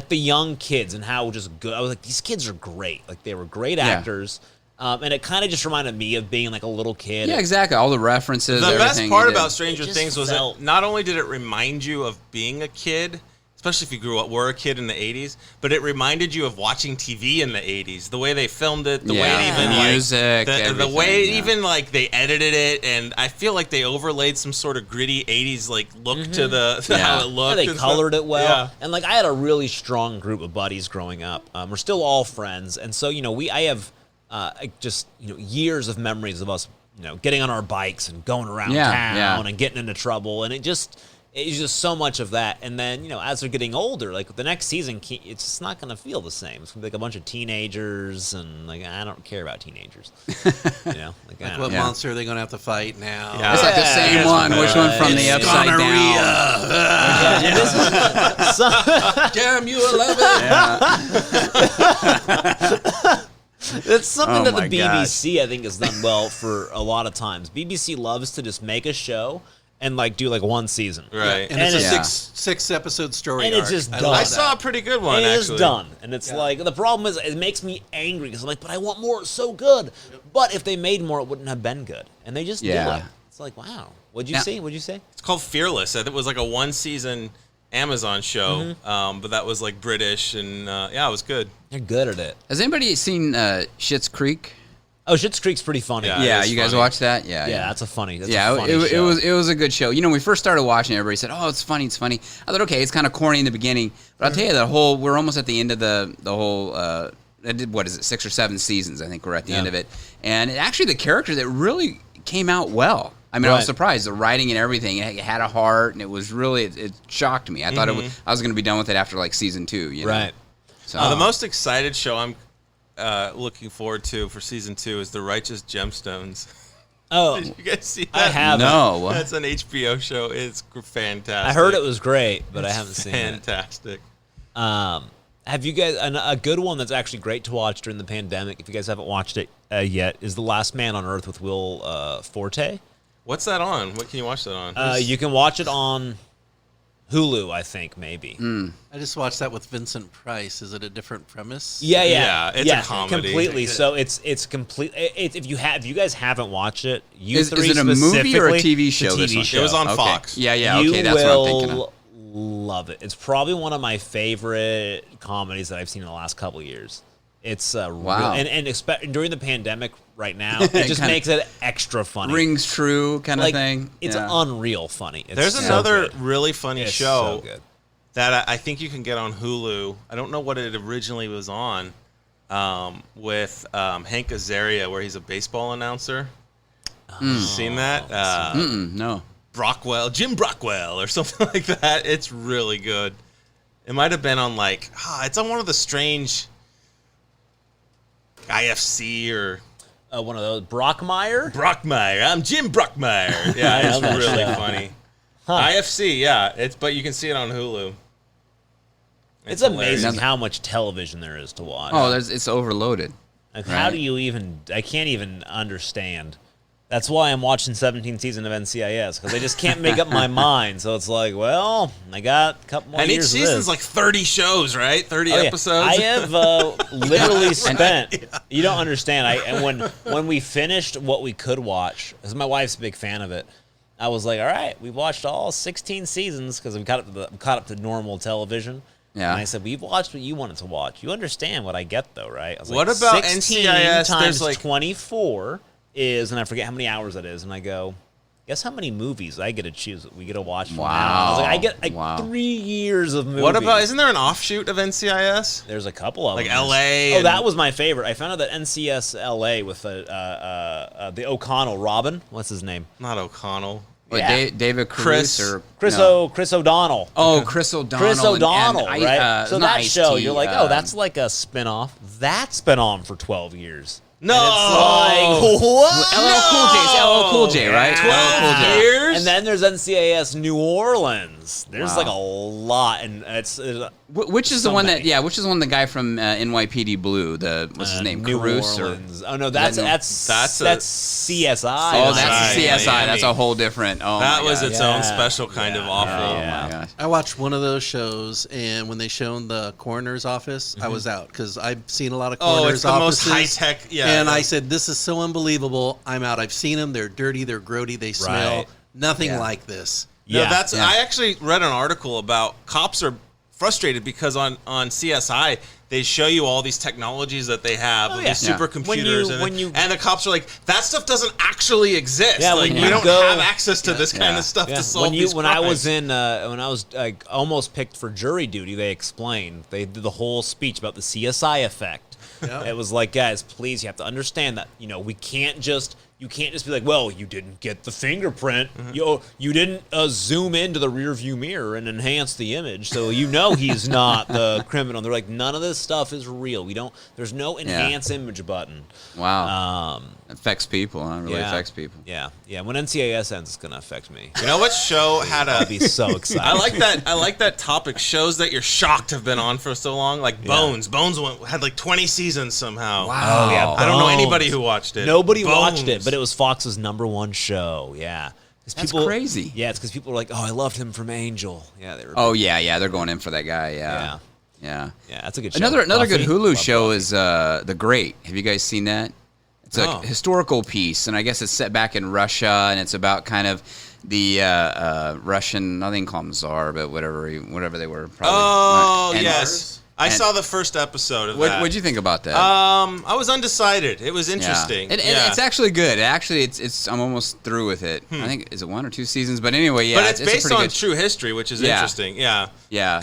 the young kids and how just good. I was like, these kids are great. Like, they were great actors. And it kind of just reminded me of being like a little kid. Yeah, exactly. All the references, the everything. best part about Stranger Things was that not only did it remind you of being a kid, especially if you were a kid in the 80s, but it reminded you of watching TV in the 80s. The way they filmed it, the way it even music, the way even like they edited it, and I feel like they overlaid some sort of gritty 80s like look to how it looked. They colored it well, and like I had a really strong group of buddies growing up. We're still all friends, and so I have just years of memories of us getting on our bikes and going around town and getting into trouble, and it's just so much of that. And then, as they're getting older, like the next season, it's just not going to feel the same. It's going to be like a bunch of teenagers, and like I don't care about teenagers. Like what monster are they going to have to fight now? Yeah. It's like the same one. Which one from the Upside Down? Damn you, 11. It's something that the BBC, I think, has done well for a lot of times. BBC loves to just make a show and like do like one season, right? And it's a six episode story, and it's just done. I saw a pretty good one. And actually. It's done, and it's like the problem is it makes me angry because I'm like, but I want more. It's so good, but if they made more, it wouldn't have been good, and they just do it. It's like, wow, what'd you see? What'd you say? It's called Fearless. I think it was like a 1-season Amazon show, but that was like British, and it was good. They're good at it. Has anybody seen Schitt's Creek? Oh, Schitt's Creek's pretty funny. Yeah, you guys watch that? Yeah, that's a funny. That's yeah, a funny show. It was a good show. When we first started watching, everybody said, "Oh, it's funny, it's funny." I thought, okay, it's kind of corny in the beginning, but I'll tell you, we're almost at the end of the whole. What is it? 6 or 7 seasons, I think we're at the end of it, and actually the characters it really came out well. I mean, I was surprised. The writing and everything, it had a heart, and it was really it shocked me. I thought I was going to be done with it after like season 2. Right. So the most excited show I'm looking forward to for season 2 is The Righteous Gemstones. Oh, did you guys see that? I haven't. No, that's an HBO show. It's fantastic. I heard it was great, but I haven't seen it. Fantastic. Have you guys a good one that's actually great to watch during the pandemic? If you guys haven't watched it yet, is The Last Man on Earth with Will Forte. What's that on? What can you watch that on? You can watch it on Hulu, I think, maybe. I just watched that with Vincent Price. Is it a different premise? Yeah, it's a comedy. Completely. So it's complete. If you guys haven't watched it, is it a movie or a TV show? It's a TV show. It was on Okay. Fox. Yeah. You Okay, that's what I'm thinking will of. love it. It's probably one of my favorite comedies that I've seen in the last couple of years. It's wow, and during the pandemic right now, it just makes it extra funny. Rings true kind of thing. It's unreal funny. There's another really funny show so that I think you can get on Hulu. I don't know what it originally was on, with Hank Azaria, where he's a baseball announcer. Seen that? No. Jim Brockwell, or something like that. It's really good. It might have been on it's on one of the strange IFC or one of those Brockmire. I'm Jim Brockmire. Yeah, it's really funny. IFC, but you can see it on Hulu. It's amazing how much television there is to watch. Oh, it's overloaded. Like, how do you even? I can't even understand. That's why I'm watching 17th season of NCIS, because I just can't make up my mind. So it's like, well, I got a couple more years of this. And each season's like 30 shows, right? 30 episodes. I have literally spent. You don't understand. And when we finished what we could watch, because my wife's a big fan of it, I was like, all right, we've watched all 16 seasons because we caught up to normal television. Yeah. And I said, we've watched what you wanted to watch. You understand what I get, though, right? I was what like, about 16 NCIS? times 24 is, and I forget how many hours that is, and I go, guess how many movies I get to choose that we get to watch from now? I was like, I get 3 years of movies. What about, isn't there an offshoot of NCIS? There's a couple of them. Like LA. Oh, that was my favorite. I found out that NCS LA with the O'Connell Robin. What's his name? Not O'Connell. What, David Chris Chris O'Donnell. Oh, Chris O'Donnell. Chris O'Donnell, and right? So that show, you're like, oh, that's that's like a spinoff. That's been on for 12 years. No! And it's like, what? LL Cool J. It's LL Cool J, right? 12 years? And then there's NCIS New Orleans. There's like a lot, and it's which is the one that? Yeah, which is the one the guy from NYPD Blue? What's his name? New Caruso. Orleans. Oh no, that's CSI. Oh, that's right. CSI. Miami. That's a whole different. Oh, that my was God. its own special kind of awful. Oh my gosh. I watched one of those shows, and when they showed the coroner's office, I was out because I've seen a lot of coroner's offices. Oh, it's the most high tech. Yeah, and I said, "This is so unbelievable. I'm out. I've seen them. They're dirty. They're grody. They smell. Right. Nothing like this." No, I actually read an article about cops are frustrated because on CSI they show you all these technologies that they have, these supercomputers, and the cops are like, that stuff doesn't actually exist. Yeah, like, we don't have access to this kind of stuff to solve these crimes. When I was like almost picked for jury duty, they explained, they did the whole speech about the CSI effect. Yeah. It was like, guys, please, you have to understand that, you can't just be like, well, you didn't get the fingerprint. Mm-hmm. You didn't zoom into the rear view mirror and enhance the image, so he's not the criminal. They're like, none of this stuff is real. There's no enhance image button. Wow. Affects people, huh? It really affects people. Yeah. When NCIS ends, it's gonna affect me. You know what show had I'll be so excited. I like that topic. Shows that you're shocked have been on for so long, like Bones. Bones had like 20 seasons somehow. Wow. Oh, yeah, I don't know anybody who watched it. Nobody watched it, but it was Fox's #1 show. Yeah. That's crazy. Yeah, it's because people were like, "Oh, I loved him from Angel." Yeah, they were. Oh yeah, they're going in for that guy. Yeah. That's a good show. Another good Hulu show is The Great. Have you guys seen that? It's a historical piece, and I guess it's set back in Russia, and it's about kind of the Russian, I think call them Tsar, but whatever they were. Probably. Oh, yes. I saw the first episode of that. What'd you think about that? I was undecided. It was interesting. It's actually good. Actually, it's I'm almost through with it. I think, is it 1 or 2 seasons? But anyway, But it's based on true history, which is interesting. Yeah.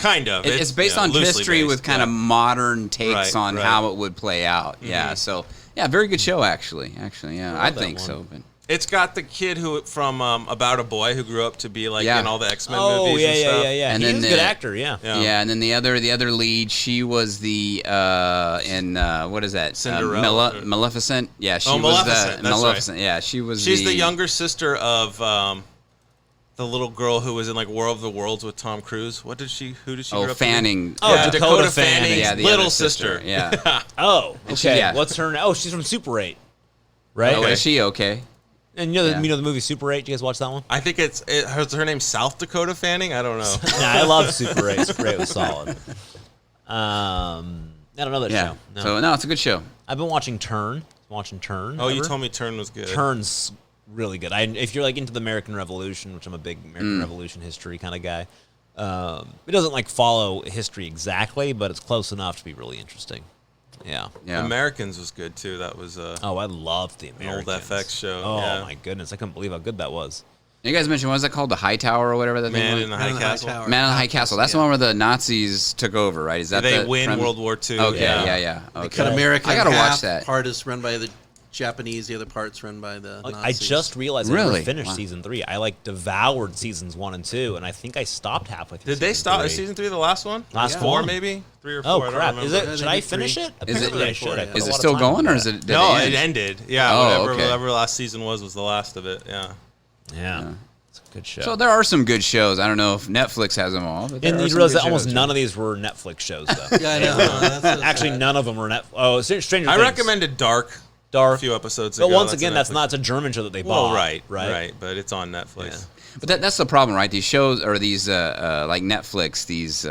Kind of. It's based on history with kind of modern takes on how it would play out. Mm-hmm. Yeah. So, very good show, actually. I think so. But it's got the kid who from About a Boy who grew up to be like in all the X-Men movies and stuff. Yeah. And he's a good actor, yeah. And then the other lead, she was the in what is that? Cinderella. Maleficent. Yeah, she was Maleficent. the Maleficent. Right. Yeah, she's the younger sister of the little girl who was in like War of the Worlds with Tom Cruise. Who did she grow up Fanning. Dakota Fanning's little sister. Yeah. Oh, okay. What's her name? Oh, she's from Super 8. Right? Oh, is she okay? And you know the movie Super 8? Did you guys watch that one? I think her name's South Dakota Fanning. I don't know. I love Super 8. Super 8 was solid. I don't know that show. No. So it's a good show. I've been watching Turn. Oh, you told me Turn was good. Turn's really good. If you're like into the American Revolution, which I'm a big American Revolution history kind of guy, it doesn't like follow history exactly, but it's close enough to be really interesting. Yeah. Americans was good too. That was I loved the Americans. An old FX show. Oh my goodness, I couldn't believe how good that was. You guys mentioned, what was that called? The High Tower or whatever that thing was? Man in the High Castle. Man in the High Castle. That's the one where the Nazis took over, right? Is that they win World War II? Okay, yeah. Okay. They cut America. I gotta watch that. Part is run by the Japanese, the other part's run by the Nazis. I just realized I never finished season 3. I devoured seasons 1 and 2, and I think I stopped halfway through. Did they stop? Is season 3 the last one? Last 4 maybe? 3 or 4. Oh crap! Is it? Should I finish it? Is it still going, or is it? No, it ended. Yeah, whatever last season was the last of it. Yeah. It's a good show. So there are some good shows. I don't know if Netflix has them all. But and you realize that almost none of these were Netflix shows, though. Yeah, I know. Actually, none of them were Netflix. Oh, Stranger Things. I recommended Dark. A few episodes ago. But once again, that's not a German show that they bought. Right. But it's on Netflix. Yeah. But that's the problem, right? These shows, or these like Netflix, these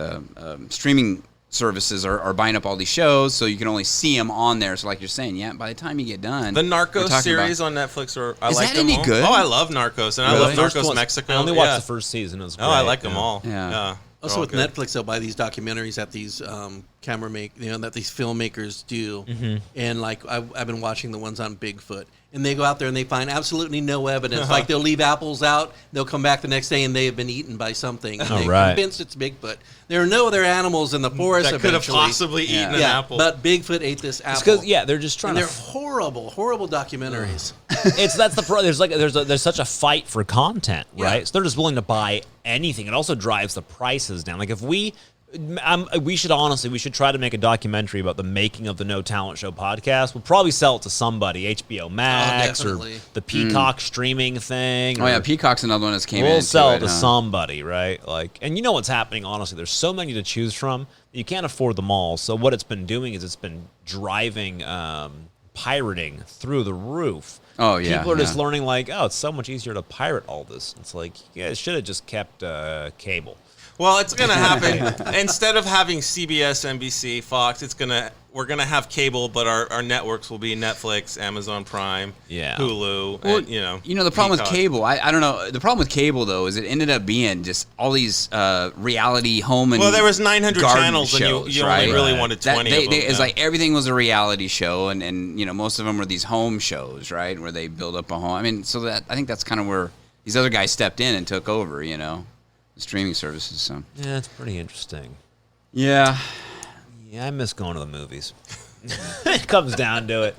streaming services are buying up all these shows, so you can only see them on there. So like you're saying, by the time you get done. The Narcos series on Netflix, I like them all. Is that any good? Oh, I love Narcos, and I love Narcos Mexico. I only watched the first season. It was great. I like them all. Yeah. Also with Netflix, they'll buy these documentaries that these that these filmmakers do, and like I've been watching the ones on Bigfoot, and they go out there and they find absolutely no evidence. Like they'll leave apples out, they'll come back the next day and they have been eaten by something. And they're convinced it's Bigfoot. There are no other animals in the forest that could have possibly eaten an apple. But Bigfoot ate this apple. Because they're just trying. And they're horrible documentaries. There's such a fight for content, right? So they're just willing to buy anything. It also drives the prices down. Like if we should try to make a documentary about the making of the No Talent Show podcast. We'll probably sell it to somebody, HBO Max or the Peacock streaming thing. Oh yeah, Peacock's another one that's came in. We'll sell it to somebody, right? Like, and you know what's happening, honestly. There's so many to choose from. You can't afford them all. So what it's been doing is it's been driving pirating through the roof. Oh yeah. People are just learning like, it's so much easier to pirate all this. It's like, you guys should have just kept cable. Well, it's going to happen. Instead of having CBS, NBC, Fox, we're going to have cable, but our networks will be Netflix, Amazon Prime, Hulu, well, and, the problem with cable, I don't know. The problem with cable, though, is it ended up being just all these reality home and there was 900 channels, shows, and you right? only really wanted 20 of them. It's like everything was a reality show, and most of them were these home shows, right, where they build up a home. I mean, so I think that's kind of where these other guys stepped in and took over, the streaming services. So yeah, it's pretty interesting. Yeah, I miss going to the movies. It comes down to it.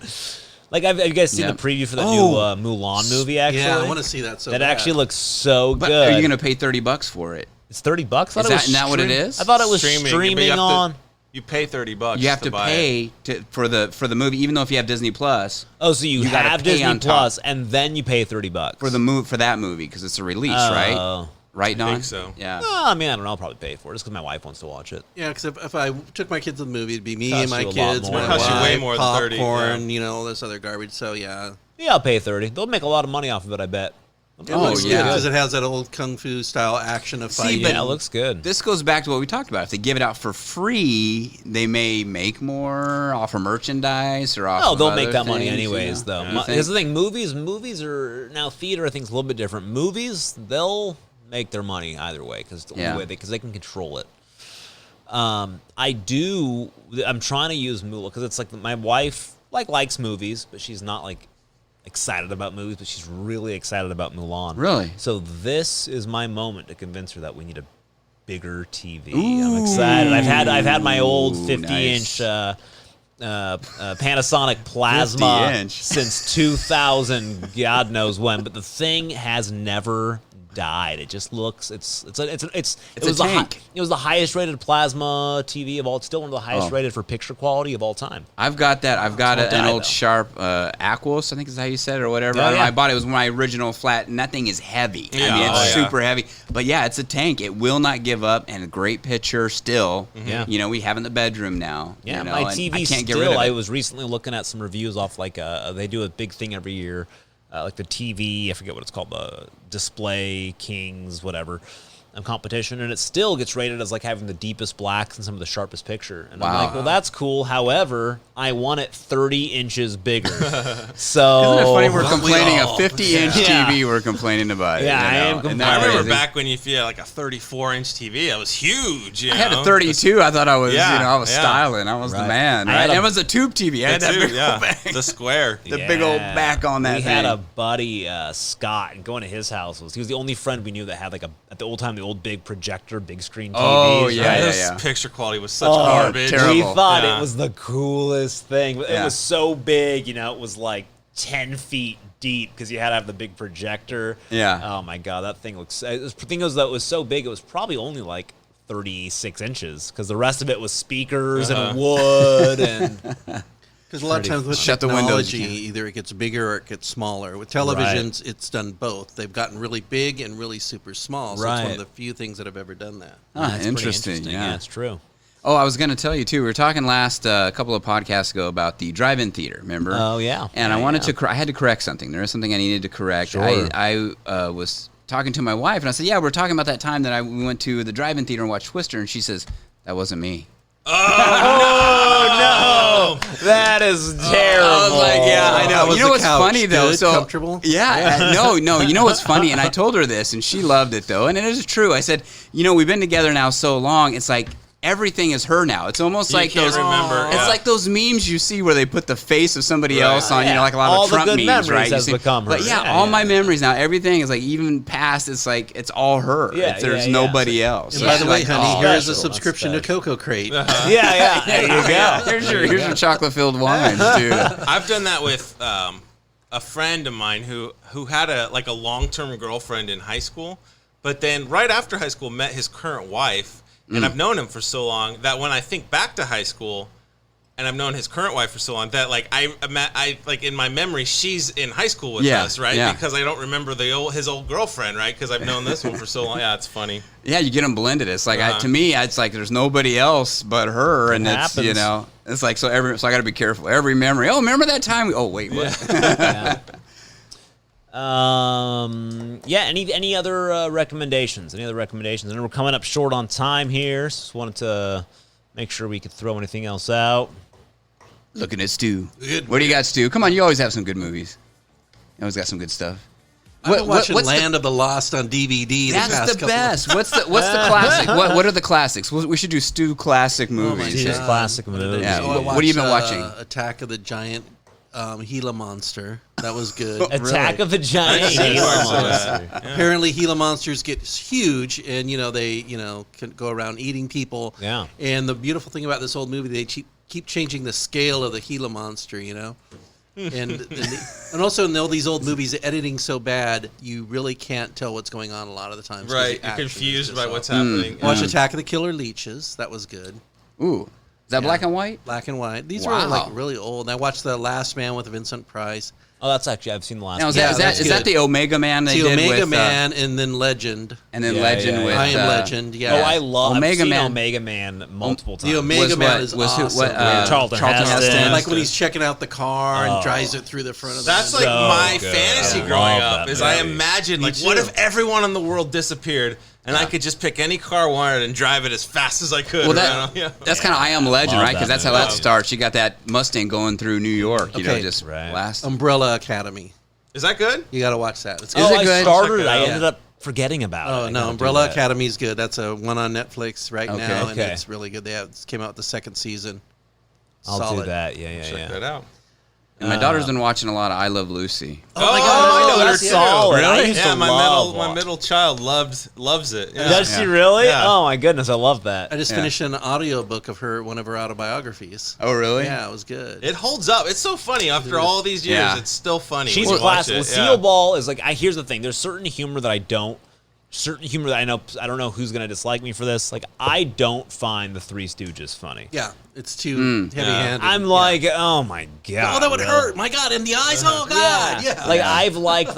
Like, have you guys seen the preview for the new Mulan movie? Actually, yeah, I want to see that. So that actually looks so but good. Are you going to pay $30 for it? It's $30. Isn't that what it is? I thought it was streaming on. You pay $30. You have to pay for the movie, even though if you have Disney Plus. Oh, so you have Disney Plus, and then you pay $30 for that movie because it's a release, right? Right, Don? I think so. Yeah. I mean, I don't know. I'll probably pay for it just because my wife wants to watch it. Yeah, because if I took my kids to the movie, it'd be me Costs and my you a lot kids, more. my Costs you wife, way more than 30, popcorn, all this other garbage. So yeah. Yeah, I'll pay $30. They'll make a lot of money off of it, I bet. It looks good because it has that old kung fu style action of fighting. Yeah, it looks good. This goes back to what we talked about. If they give it out for free, they may make more, offer merchandise, or offer. No, they'll make other that money things, anyways, though. Here's the thing: movies are now theater. I think is a little bit different. Movies, they'll make their money either way because the only way they can control it. I'm trying to use Mulan because it's like my wife likes movies, but she's not excited about movies, but she's really excited about Mulan. Really? So this is my moment to convince her that we need a bigger TV. I'm excited. I've had my old 50-inch Panasonic Plasma since 2000, God knows when, but the thing has never died. It just looks it was the highest rated plasma TV of all. It's still one of the highest rated for picture quality of all time. I've got that. I've got an old Sharp Aquos, I think is how you said it or whatever. I bought it. It was my original flat, and that thing is heavy. I mean, it's super heavy. But yeah, it's a tank. It will not give up, and a great picture still. Yeah. We have in the bedroom now. Yeah, my TV still. I was recently looking at some reviews off they do a big thing every year. Like the TV, I forget what it's called, the Display Kings, whatever, competition, and it still gets rated as having the deepest blacks and some of the sharpest picture. And I'm like, well, that's cool. However, I want it 30 inches bigger. So isn't it funny? We're complaining a 50-inch TV. We're complaining about it. Yeah, I am. I remember back when you had like a 34-inch TV. That was huge. I had a 32. I thought I was, I was styling. I was the man. Right? It was a tube TV. I had that big old back. The square. The big old back on that. We had a buddy, Scott, and going to his house he was the only friend we knew that had at the old time, the old big projector, big screen TVs. Oh, yeah, This picture quality was such garbage. Terrible. We thought it was the coolest thing. It was so big, it was like 10 feet deep because you had to have the big projector. Yeah. Oh, my God, that thing looks... The thing was that it was so big, it was probably only 36 inches because the rest of it was speakers and wood and... Because a lot of times with technology, either it gets bigger or it gets smaller. With televisions, it's done both. They've gotten really big and really super small. So it's one of the few things that have ever done that. Interesting. Yeah, it's true. Oh, I was going to tell you, too. We were talking last couple of podcasts ago about the drive-in theater, remember? Oh, yeah. And I wanted to... I had to correct something. There is something I needed to correct. Sure. I was talking to my wife, and I said, we were talking about that time that we went to the drive-in theater and watched Twister, and she says, that wasn't me. Oh, no! That is terrible. I was like, I know. You know what's funny, though? So comfortable? Yeah. No. You know what's funny? And I told her this, and she loved it, though. And it is true. I said, we've been together now so long, it's like everything is her now. It's almost like those. It's like those memes you see where they put the face of somebody else on, like a lot of Trump memes, right? Has become her. But all my memories now, everything is even past. It's like it's all her. There's nobody else. And by the way, honey, here's a subscription to Cocoa Crate. There you go. Here's your chocolate-filled wines, dude. I've done that with a friend of mine who had a long-term girlfriend in high school, but then right after high school met his current wife. And I've known him for so long that when I think back to high school, and I've known his current wife for so long, that I in my memory she's in high school with us, right? Yeah. Because I don't remember his old girlfriend, right? Because I've known this one for so long. Yeah, it's funny. Yeah, you get them blended. It's like to me, it's like there's nobody else but her, and it's it's like so I got to be careful. Every memory. Oh, remember that time? Oh, wait, what? Yeah. Yeah. Any other recommendations? Any other recommendations? And we're coming up short on time here. So just wanted to make sure we could throw anything else out. Looking at Stu. What do you got, Stu? Come on, you always have some good movies. You always got some good stuff. I've been watching Land of the Lost on DVD. That's the best. What's the classic? What are the classics? We should do Stu classic movies. Stu's classic movies. Yeah. What have you been watching? Attack of the Giant Gila Monster. That was good. Attack of the Giant Gila Monster. Apparently, Gila monsters get huge, and they can go around eating people. Yeah. And the beautiful thing about this old movie, they keep changing the scale of the Gila monster. And also in all these old movies, the editing's so bad, you really can't tell what's going on a lot of the times. Right, you're confused by what's happening. Watch Attack of the Killer Leeches. That was good. Ooh. Is that black and white? Black and white. These were really old. And I watched The Last Man with Vincent Price. Oh, that's actually, I've seen the last now, one. Is that the Omega Man they did with? The Omega Man and then Legend. And then Legend with... I Am Legend, Oh, I love Omega Man multiple times. The Omega Man is awesome. Charlton Heston. Like when he's checking out the car and drives it through the front of the... That's like my fantasy growing up, is I imagine, like, what if everyone in the world disappeared and I could just pick any car I wanted and drive it as fast as I could. Well, that's kind of I Am Legend, right? Because that's how that starts. You got that Mustang going through New York, just blast. Umbrella Academy. Is that good? You got to watch that. It's good. I started it. I ended up forgetting about it. Oh, no, Umbrella Academy is good. That's a one on Netflix right now, and it's really good. They came out with the second season. I'll do that. Yeah. Check that out. And my daughter's been watching a lot of I Love Lucy. Oh my God, that's solid. Really? Yeah, my middle child loves it. Yeah. Does she really? Yeah. Oh my goodness, I love that. I just finished an audiobook of one of her autobiographies. Oh really? Yeah, it was good. It holds up. It's so funny after all these years. It's still funny. She's a classic. Lucille Ball is like. Here's the thing. There's certain humor that I don't. Certain humor that I know. I don't know who's gonna dislike me for this. Like I don't find the Three Stooges funny. Yeah, it's too heavy-handed. I'm like, oh my God. Oh, that would hurt. My God, in the eyes. Oh God. Yeah. Like I've liked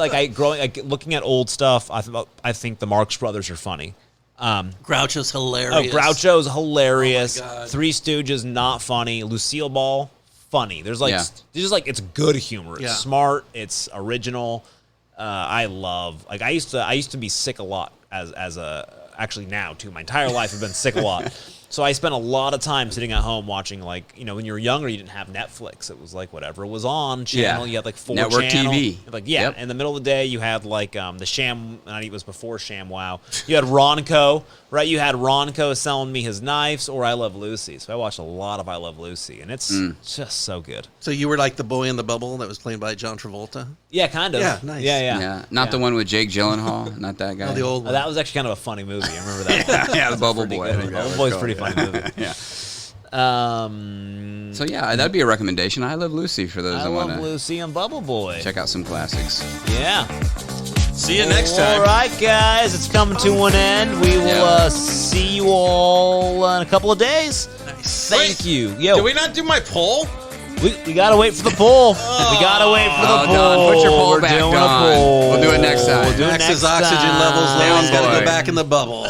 looking at old stuff. I think the Marx Brothers are funny. Groucho's hilarious. Oh, Groucho's hilarious. Oh my God. Three Stooges not funny. Lucille Ball funny. There's it's good humor. It's smart. It's original. I love I used to be sick a lot as actually now too. My entire life I've been sick a lot. So I spent a lot of time sitting at home watching when you were younger you didn't have Netflix. It was like whatever was on channel. You had like 4 network channel. TV. Like in the middle of the day you had like the Sham. It was before ShamWow. You had Ronco, right? You had Ronco selling me his knives or I Love Lucy. So I watched a lot of I Love Lucy, and it's just so good. So you were like the boy in the bubble that was played by John Travolta. Yeah, kind of. Yeah, nice. Yeah. Not the one with Jake Gyllenhaal. Not that guy. No, the old one. That was actually kind of a funny movie. I remember that one. The Bubble Boy. The Bubble Boy's pretty funny movie. Yeah. So that'd be a recommendation. I Love Lucy for those that want to. I Love Lucy and Bubble Boy. Check out some classics. Yeah. See you next time. All right, guys, it's coming to an end. We will see you all in a couple of days. Nice. Thank you. Yo, did we not do my poll? We gotta wait for the poll. We gotta wait for the poll. Don, put your poll back, Don. We'll do it next time. Max's oxygen levels low. He's got to go back in the bubble.